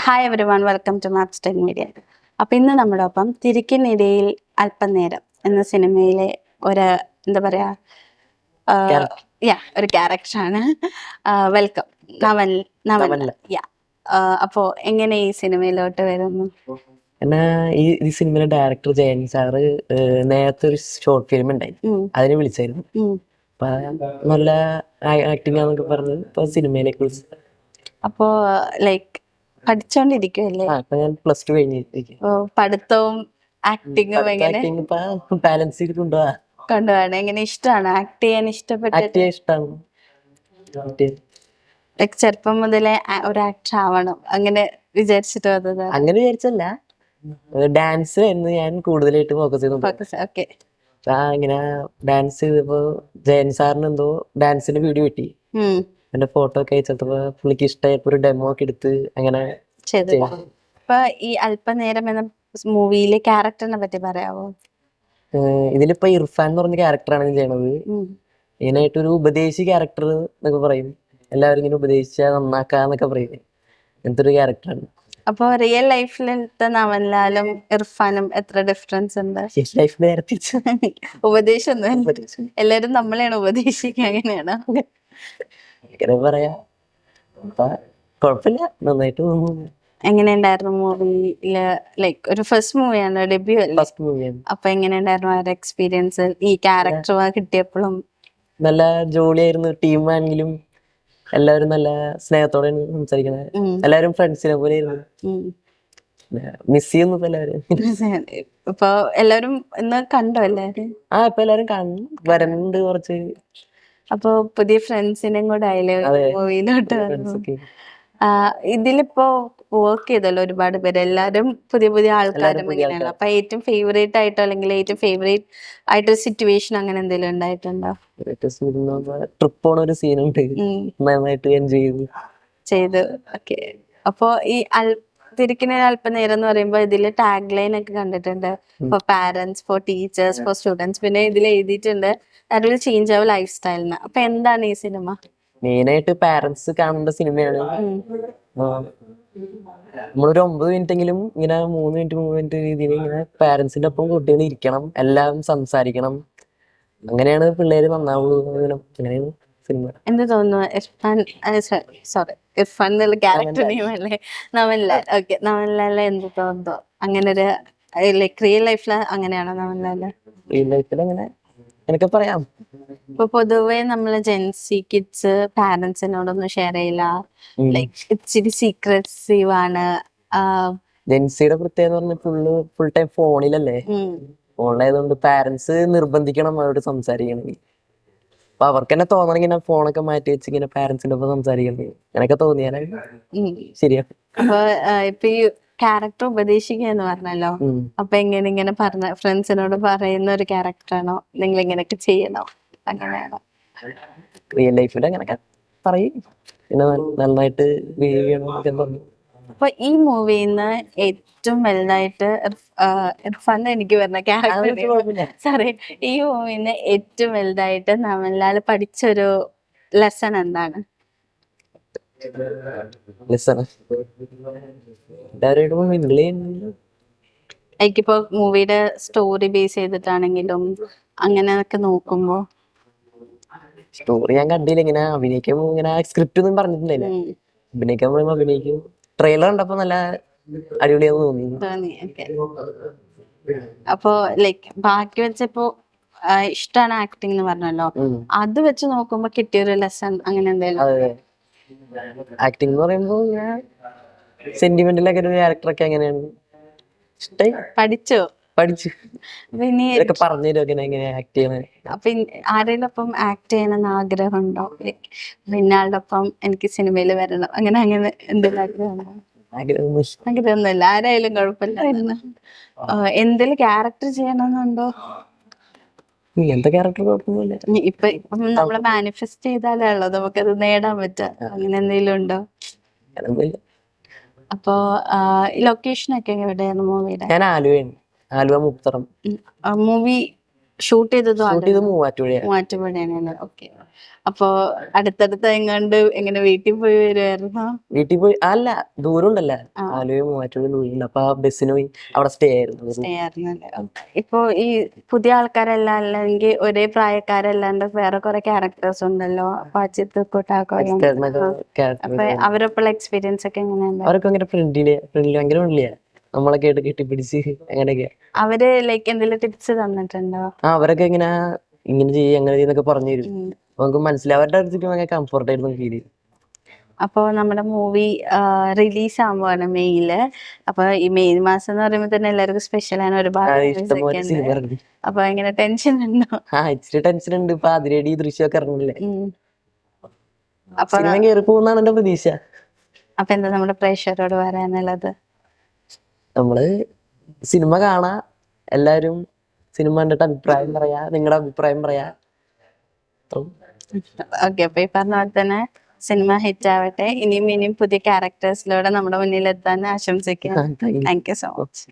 Hi everyone, welcome to Maps Ten Media. അപ്പം ഇന്ന് നമ്മുടെ ഒപ്പം തിരക്കിനിടയിൽ അല്പനേരം എന്ന സിനിമയിലെ ഒരു എന്താ പറയാ ഒരു ക്യാരക്ടറാണ്. വെൽക്കം നവൻ നവൻ യാ. അപ്പോൾ എങ്ങനെ ഈ സിനിമയിലോട്ട് വരുന്നു? എന്നാ ഈ സിനിമയിലെ ഡയറക്ടർ ജയൻ സാറ് നേരത്തെ ഒരു ഷോർട്ട് ഫിലിം ഉണ്ടായി, അതിനെ വിളിച്ചായിരുന്നു. അപ്പൊ നല്ല ആക്ടിങ് ആന്നൊക്കെ പറഞ്ഞ് ഇപ്പൊ സിനിമയിലേക്ക് വിളിച്ചു. അപ്പോ ലൈക്ക് പഠിച്ചോണ്ടിരിക്കുവല്ലേ? ഞാൻ പ്ലസ് ടു കഴിഞ്ഞിരിക്കും. പഠിത്തവും ആക്ടിങ്ങും എങ്ങനെ ബാലൻസ് ചെയ്ത് കൊണ്ടുപോകണം? എങ്ങനെ ഇഷ്ടമാണ് ആക്ട് ചെയ്യാൻ? ഇഷ്ടമാണ്. ചെറുപ്പം മുതലേ ഒരു ആക്ടർ ആവണം അങ്ങനെ വിചാരിച്ചിട്ട് വന്നത്? അങ്ങനെ വിചാരിച്ചല്ല, ഡാൻസ് ആയിരുന്നു ഞാൻ കൂടുതലായിട്ട് ഫോക്കസ് ചെയ്തു. ഇങ്ങനെ ഡാൻസ് ചെയ്തപ്പോ ജയൻ സാറിന് എന്തോ ഡാൻസിന്റെ വീഡിയോ കിട്ടി, എന്റെ ഫോട്ടോ ഒക്കെ അയച്ചപ്പോ പുള്ളിക്ക് ഇഷ്ടമായപ്പോ ഒരു ഡെമോ ഒക്കെ എടുത്ത് അങ്ങനെ ചെയ്തു. അപ്പൊ ഈ അല്പനേരം എന്ന മൂവിയിലെ ക്യാരക്ടറിനെ പറ്റി പറയാവോ? ഇതിലിപ്പോ ഇർഫാൻ എന്ന് പറഞ്ഞ ക്യാരക്ടറാണ് ഞാൻ ചെയ്യണത്. ഇതിനായിട്ടൊരു ഉപദേശി ക്യാരക്ടർ എന്നൊക്കെ പറയും, എല്ലാവരും ഇങ്ങനെ ഉപദേശിച്ചാൽ നന്നാക്കാന്നൊക്കെ പറയും. അങ്ങനത്തെ ഒരു ക്യാരക്ടറാണ്. അപ്പൊ റിയൽ ലൈഫിലത്തെ നവൻലാലും ഇർഫാനും എത്ര ഡിഫറൻസ് ഉണ്ട്? ഉപദേശം എല്ലാരും നമ്മളെയാണ് ഉപദേശിക്കുക, അങ്ങനെയാണ് പറയാ. കുഴപ്പമില്ല, നന്നായിട്ട് തോന്നുന്നു. എങ്ങനെയുണ്ടായിരുന്നു മൂവിയില്? ലൈക്ക് ഒരു ഫസ്റ്റ് മൂവിയാണ്, ഡെബ്യൂ അല്ലേ? അപ്പൊ എങ്ങനെയുണ്ടായിരുന്നു ആ എക്സ്പീരിയൻസ്? ഈ ക്യാരക്ടർ കിട്ടിയപ്പോഴും നല്ല ജോളിയായിരുന്നു. ടീം ആണെങ്കിലും എല്ലാവരും നല്ല സ്നേഹത്തോടെ സംസാരിക്കണത്, എല്ലാവരും ഫ്രണ്ട്സിനെ പോലെ മിസ് ചെയ്യുന്നു എല്ലാവരും. ഇപ്പൊ എല്ലാവരും ഇന്ന് കണ്ടോ എല്ലാരും? ഇപ്പൊ എല്ലാരും വരുന്നുണ്ട് കുറച്ച്. അപ്പൊ പുതിയ ഫ്രണ്ട്സിനും കൂടെ ആയില്ലേ മൂവിയിലോട്ട്? ഇതിലിപ്പോ വർക്ക് ചെയ്തല്ലോ ഒരുപാട് പേര്, എല്ലാരും പുതിയ പുതിയ ആൾക്കാരും ഇങ്ങനെയാണ്. അപ്പൊ ഏറ്റവും ഫേവറേറ്റ് ആയിട്ടോ അല്ലെങ്കിൽ ഏറ്റവും ഫേവറേറ്റ് ആയിട്ടൊരു സിറ്റുവേഷൻ അങ്ങനെ എന്തെങ്കിലും ഉണ്ടായിട്ടുണ്ടോ? ട്രിപ്പ് പോണ ഒരു സീനുണ്ട്, നന്നായിട്ട് എൻജോയ് ചെയ്തു. ഓക്കെ. അപ്പൊ ഈ തിരിക്കുന്ന അല്പനേരം എന്ന് പറയുമ്പോ ഇതില് ടാഗ് ലൈൻ ഒക്കെ കണ്ടിട്ടുണ്ട്, for parents, for teachers, for students. പിന്നെ ഇതിൽ എഴുതിയിട്ടുണ്ട് that will change our life സ്റ്റൈലിന്. അപ്പൊ എന്താണ് ഈ സിനിമ? മെയിനായിട്ട് പാരന്റ്സ് കാണേണ്ട സിനിമയാണ്. നമ്മളൊരു 9 മിനിറ്റെങ്കിലും ഇങ്ങനെ 3 മിനിറ്റ് രീതിയിൽ ഇങ്ങനെ പാരന്റ്സിന്റെ ഒപ്പം കുട്ടികൾ ഇരിക്കണം, എല്ലാം സംസാരിക്കണം. അങ്ങനെയാണ് പിള്ളേര് നന്നാവുള്ളൂ. അങ്ങനെയാണ് സിനിമ. എന്ത് തോന്നുന്നു ഇർഫാൻ എന്നുള്ള ക്യാരക്ടർ നെയിം അല്ലേ നവൻലാൽ? ഓക്കെ, നവൻലാൽ എന്ത് തോന്നുന്നു? അങ്ങനെ ഒരു ലൈക്ക് റിയൽ ലൈഫില് അങ്ങനെയാണോ നവൻലാല്? റിയൽ ലൈഫിൽ അങ്ങനെ എനിക്ക് പറയാം. ഇപ്പൊ പൊതുവെ നമ്മള് ജെൻസി കിഡ്സ് പാരന്റ്സിനോടൊന്നും ഷെയർ ചെയ്യില്ല, ലൈക്ക് ഇച്ചിരി സീക്രസീവ് ആണ്. ജെൻസിയുടെ പ്രത്യേകത ഫുൾ ടൈം ഫോണിലല്ലേ, ഫോണിലായതുകൊണ്ട് പാരന്റ്സ് നിർബന്ധിക്കണം അവരോട് സംസാരിക്കണമെങ്കിൽ. അപ്പൊ അവർക്ക് തന്നെ തോന്നണം ഇങ്ങനെ ഫോണൊക്കെ മാറ്റി വെച്ച് ഇങ്ങനെ പാരന്റ്സിന്റെ ഒപ്പം സംസാരിക്കണേ. അങ്ങനെയൊക്കെ തോന്നിയാലേ ശരിയാ. അപ്പൊ ഇപ്പൊ ഈ ക്യാരക്ടർ ഉപദേശിക്കുക എന്ന് പറഞ്ഞല്ലോ, അപ്പൊ ഇങ്ങനെ പറഞ്ഞ ഫ്രണ്ട്സിനോട് പറയുന്ന ഒരു ക്യാരക്ടറാണോ? നിങ്ങൾ ഇങ്ങനെയൊക്കെ ചെയ്യണോ? അങ്ങനെയാണോ? റിയൽ ലൈഫിൽ അങ്ങനെയൊക്കെ പറയും, പിന്നെ നന്നായിട്ട് ബിഹേവ് ചെയ്യണം. അപ്പൊ ഈ മൂവിന്ന് ഏറ്റവും വലുതായിട്ട് ഇർഫാൻ എനിക്ക് വരുന്ന ക്യാരക്ടർ സോറി, ഈ മൂവിന്ന് ഏറ്റവും വലുതായിട്ട് നവൻലാൽ പഠിച്ചൊരു ലെസൺ എന്താണ്? എനിക്കിപ്പോ മൂവിയുടെ സ്റ്റോറി ബേസ് ചെയ്തിട്ടാണെങ്കിലും അങ്ങനെയൊക്കെ നോക്കുമ്പോ, സ്റ്റോറി ഞാൻ കണ്ടില്ല, ഇങ്ങനെ അഭിനയിക്കുമ്പോ ഇങ്ങനെ സ്ക്രിപ്റ്റ് ഒന്നും പറഞ്ഞിട്ടുണ്ടായില്ല. അഭിനയിക്കാൻ പറയുമ്പോ അഭിനയിക്കും. ട്രെയിലർ കണ്ടപ്പോ നല്ല അടിപൊളിയാന്ന് തോന്നി. അപ്പൊ ലൈക്ക് ബാക്കി വെച്ചപ്പോ ഇഷ്ടമാണ് ആക്ടിങ് എന്ന് പറഞ്ഞല്ലോ, അത് വെച്ച് നോക്കുമ്പോ കിട്ടിയൊരു ലെസൺ അങ്ങനെ എന്തെങ്കിലും? ആക്ടിങ് എന്ന് പറയുമ്പോ സെന്റിമെന്റലൊക്കെ ഒരു ക്യാരക്ടറൊക്കെ അങ്ങനെയാണ് ഇഷ്ടായി. പഠിച്ചു ഇതൊക്കെ പറഞ്ഞു തരും എങ്ങനെ ആക്ട് ചെയ്യണേ. അപ്പൊ ആരെങ്കിലും ഒപ്പം ആക്ട് ചെയ്യണമെന്ന് ആഗ്രഹമുണ്ടോ? പിന്നെ ആളുടെ ഒപ്പം എനിക്ക് സിനിമയിൽ വരണം അങ്ങനെ എന്തെങ്കിലും ആഗ്രഹമുണ്ടോ? ആഗ്രഹമൊന്നുമില്ല, ആരായാലും കുഴപ്പമില്ല. എന്തെങ്കിലും ക്യാരക്ടർ ചെയ്യണമെന്നുണ്ടോ? ഇങ്ങനത്തെ ക്യാരക്ടർ കുഴപ്പമൊന്നുമില്ല. ഇപ്പം നമ്മള് മാനിഫെസ്റ്റ് ചെയ്താലേ ഉള്ളൂ നമുക്കത് നേടാൻ പറ്റുക. അങ്ങനെ എന്തെങ്കിലും ഉണ്ടോ? അപ്പൊ ലൊക്കേഷൻ ഒക്കെ എവിടെയാണ് മൂവിയുടെ? ഞാൻ ആലുവ മുത്തറം. മൂവി ഷൂട്ട് ചെയ്തതും ഷൂട്ട് ചെയ്ത് മൂവാറ്റുപുഴയാണ്. മൂവാറ്റുപുഴയാണല്ലേ? ഓക്കെ. അപ്പൊ അടുത്തടുത്ത് എങ്ങാണ്ട് എങ്ങനെ വീട്ടിൽ പോയി വരുമായിരുന്നോ? വീട്ടിൽ പോയി അല്ല, ദൂരം ഉണ്ടല്ലോ, ആ. ആലുവ മൂവാറ്റുപുഴ ദൂരമുണ്ട്. അപ്പൊ ആ ബസ്സിന് പോയി അവിടെ സ്റ്റേ ആയിരുന്നു. സ്റ്റേ ആയിരുന്നല്ലേ? ഇപ്പൊ ഈ പുതിയ ആൾക്കാരെല്ലാം അല്ലെങ്കിൽ ഒരേ പ്രായക്കാരല്ലാണ്ട് വേറെ കുറെ ക്യാരക്ടേഴ്സ് ഉണ്ടല്ലോ, അപ്പൊ അജിത്ത് കുട്ടാക്കോളം, അപ്പൊ അവരൊപ്പമുള്ള എക്സ്പീരിയൻസ് ഒക്കെ എങ്ങനെയുണ്ട്? അവരൊക്കെ ഭയങ്കര ഫ്രണ്ട്ലി ഭയങ്കര ഫ്രണ്ട്ലിയാ. നമ്മളൊക്കെ ആയിട്ട് കെട്ടിപ്പിടിച്ച് അങ്ങനെയൊക്കെ. അവര് ലൈക്ക് എന്തെങ്കിലും ടിപ്സ് തന്നിട്ടുണ്ടോ? അവരൊക്കെ ഇങ്ങനെ ചെയ്യും അങ്ങനെ ചെയ്യുന്നൊക്കെ പറഞ്ഞു തരും. നമുക്ക് മനസ്സിലാവും. അവരുടെ അടുത്തേക്ക് ഭയങ്കര കംഫർട്ട് ആയിരുന്നു ഫീൽ ചെയ്യും. അപ്പൊ നമ്മുടെ മൂവി റിലീസ് ആകുമ്പോഴാണ് മെയ്യില്. അപ്പൊ ഈ മെയ് മാസം എന്ന് പറയുമ്പോ തന്നെ എല്ലാവർക്കും സ്പെഷ്യൽ ആണ്, ഒരുപാട് ഇഷ്ടംപോലെ സിനിമ ഇറങ്ങി. അപ്പൊ എങ്ങനെ ടെൻഷൻ ഉണ്ടോ? ഇച്ചിരി ടെൻഷൻ ഉണ്ട്. ഇപ്പൊ അതിരടി ദൃശ്യമൊക്കെ ഇറങ്ങില്ലേ, അപ്പൊ സിനിമ കയറി പോകുന്നാണ് എന്റെ പ്രതീക്ഷ. അപ്പൊ എന്താ നമ്മുടെ പ്രേക്ഷകരോട് പറയാനുള്ളത്? നമ്മള് സിനിമ കാണാ, എല്ലാരും സിനിമ കണ്ടിട്ട് അഭിപ്രായം പറയാ, നിങ്ങളുടെ അഭിപ്രായം പറയാ. ഓക്കെ. അപ്പൊ ഈ പറഞ്ഞ പോലെ തന്നെ സിനിമ ഹിറ്റ് ആവട്ടെ. ഇനിയും പുതിയ ക്യാരക്ടേഴ്സിലൂടെ നമ്മുടെ മുന്നിൽ എത്താൻ ആശംസിക്കാം. Thank you so much.